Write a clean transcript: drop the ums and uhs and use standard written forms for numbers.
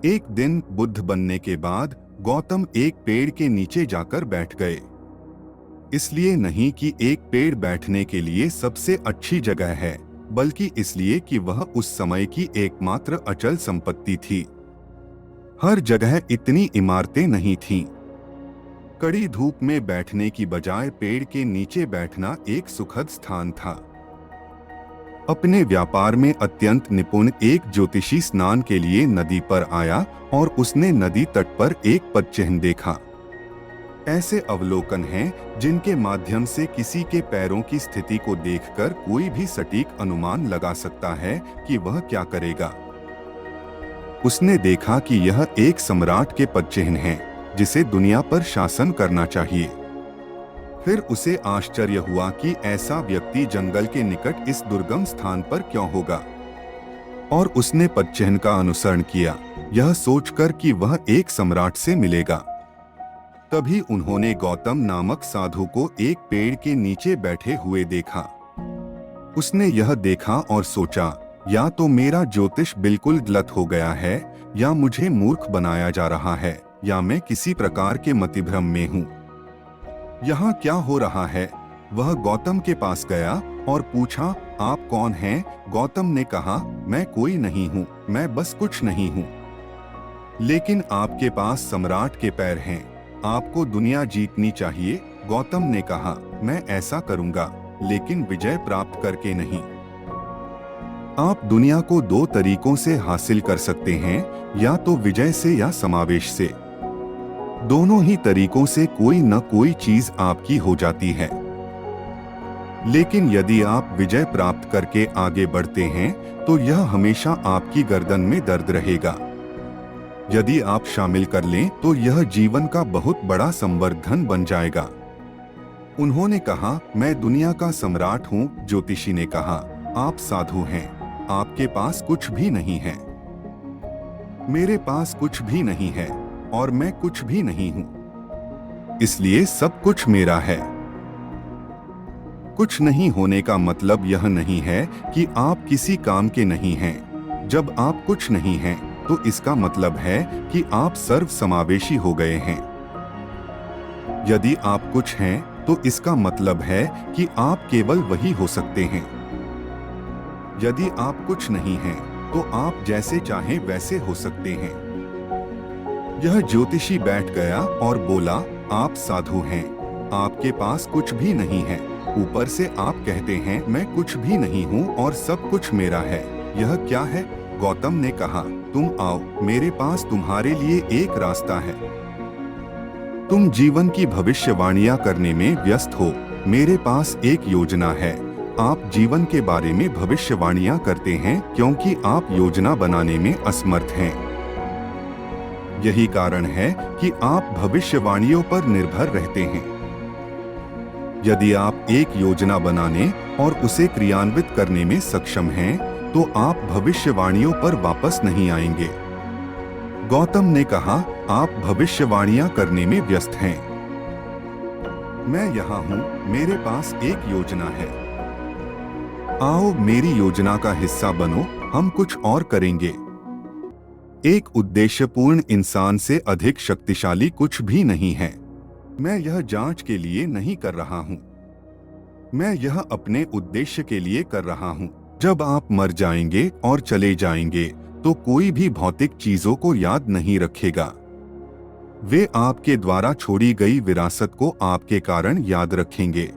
एक दिन बुद्ध बनने के बाद गौतम एक पेड़ के नीचे जाकर बैठ गए। इसलिए नहीं कि एक पेड़ बैठने के लिए सबसे अच्छी जगह है, बल्कि इसलिए कि वह उस समय की एकमात्र अचल संपत्ति थी। हर जगह इतनी इमारतें नहीं थीं। कड़ी धूप में बैठने की बजाय पेड़ के नीचे बैठना एक सुखद स्थान था। अपने व्यापार में अत्यंत निपुण एक ज्योतिषी स्नान के लिए नदी पर आया और उसने नदी तट पर एक पदचिह्न देखा। ऐसे अवलोकन हैं जिनके माध्यम से किसी के पैरों की स्थिति को देखकर कोई भी सटीक अनुमान लगा सकता है कि वह क्या करेगा। उसने देखा कि यह एक सम्राट के पदचिह्न है जिसे दुनिया पर शासन करना चाहिए। फिर उसे आश्चर्य हुआ कि ऐसा व्यक्ति जंगल के निकट इस दुर्गम स्थान पर क्यों होगा, और उसने पदचिह्न का अनुसरण किया, यह सोचकर कि वह एक सम्राट से मिलेगा। तभी उन्होंने गौतम नामक साधु को एक पेड़ के नीचे बैठे हुए देखा। उसने यह देखा और सोचा, या तो मेरा ज्योतिष बिल्कुल गलत हो गया है, या मुझे मूर्ख बनाया जा रहा है, या मैं किसी प्रकार के मतिभ्रम में हूँ। यहाँ क्या हो रहा है? वह गौतम के पास गया और पूछा, आप कौन हैं? गौतम ने कहा, मैं कोई नहीं हूँ, मैं बस कुछ नहीं हूँ। लेकिन आपके पास सम्राट के पैर हैं, आपको दुनिया जीतनी चाहिए। गौतम ने कहा, मैं ऐसा करूँगा, लेकिन विजय प्राप्त करके नहीं। आप दुनिया को दो तरीकों से हासिल कर सकते हैं, या तो विजय से या समावेश से। दोनों ही तरीकों से कोई न कोई चीज आपकी हो जाती है। लेकिन यदि आप विजय प्राप्त करके आगे बढ़ते हैं तो यह हमेशा आपकी गर्दन में दर्द रहेगा। यदि आप शामिल कर लें तो यह जीवन का बहुत बड़ा संवर्धन बन जाएगा। उन्होंने कहा, मैं दुनिया का सम्राट हूँ। ज्योतिषी ने कहा, आप साधु हैं, आपके पास कुछ भी नहीं है। मेरे पास कुछ भी नहीं है और मैं कुछ भी नहीं हूं, इसलिए सब कुछ मेरा है। कुछ नहीं होने का मतलब यह नहीं है कि आप किसी काम के नहीं हैं। जब आप कुछ नहीं हैं, तो इसका मतलब है कि आप सर्व समावेशी हो गए हैं। यदि आप कुछ हैं, तो इसका मतलब है कि आप केवल वही हो सकते हैं। यदि आप कुछ नहीं हैं, तो आप जैसे चाहें वैसे हो सकते हैं। यह ज्योतिषी बैठ गया और बोला, आप साधु हैं, आपके पास कुछ भी नहीं है। ऊपर से आप कहते हैं मैं कुछ भी नहीं हूँ और सब कुछ मेरा है। यह क्या है? गौतम ने कहा, तुम आओ, मेरे पास तुम्हारे लिए एक रास्ता है। तुम जीवन की भविष्यवाणियां करने में व्यस्त हो, मेरे पास एक योजना है। आप जीवन के बारे में भविष्यवाणियां करते हैं क्योंकि आप योजना बनाने में असमर्थ हैं। यही कारण है कि आप भविष्यवाणियों पर निर्भर रहते हैं। यदि आप एक योजना बनाने और उसे क्रियान्वित करने में सक्षम हैं, तो आप भविष्यवाणियों पर वापस नहीं आएंगे। गौतम ने कहा, आप भविष्यवाणियां करने में व्यस्त हैं। मैं यहाँ हूँ, मेरे पास एक योजना है। आओ, मेरी योजना का हिस्सा बनो, हम कुछ और करेंगे। एक उद्देश्यपूर्ण इंसान से अधिक शक्तिशाली कुछ भी नहीं है। मैं यह जांच के लिए नहीं कर रहा हूं, मैं यह अपने उद्देश्य के लिए कर रहा हूं। जब आप मर जाएंगे और चले जाएंगे, तो कोई भी भौतिक चीजों को याद नहीं रखेगा। वे आपके द्वारा छोड़ी गई विरासत को आपके कारण याद रखेंगे।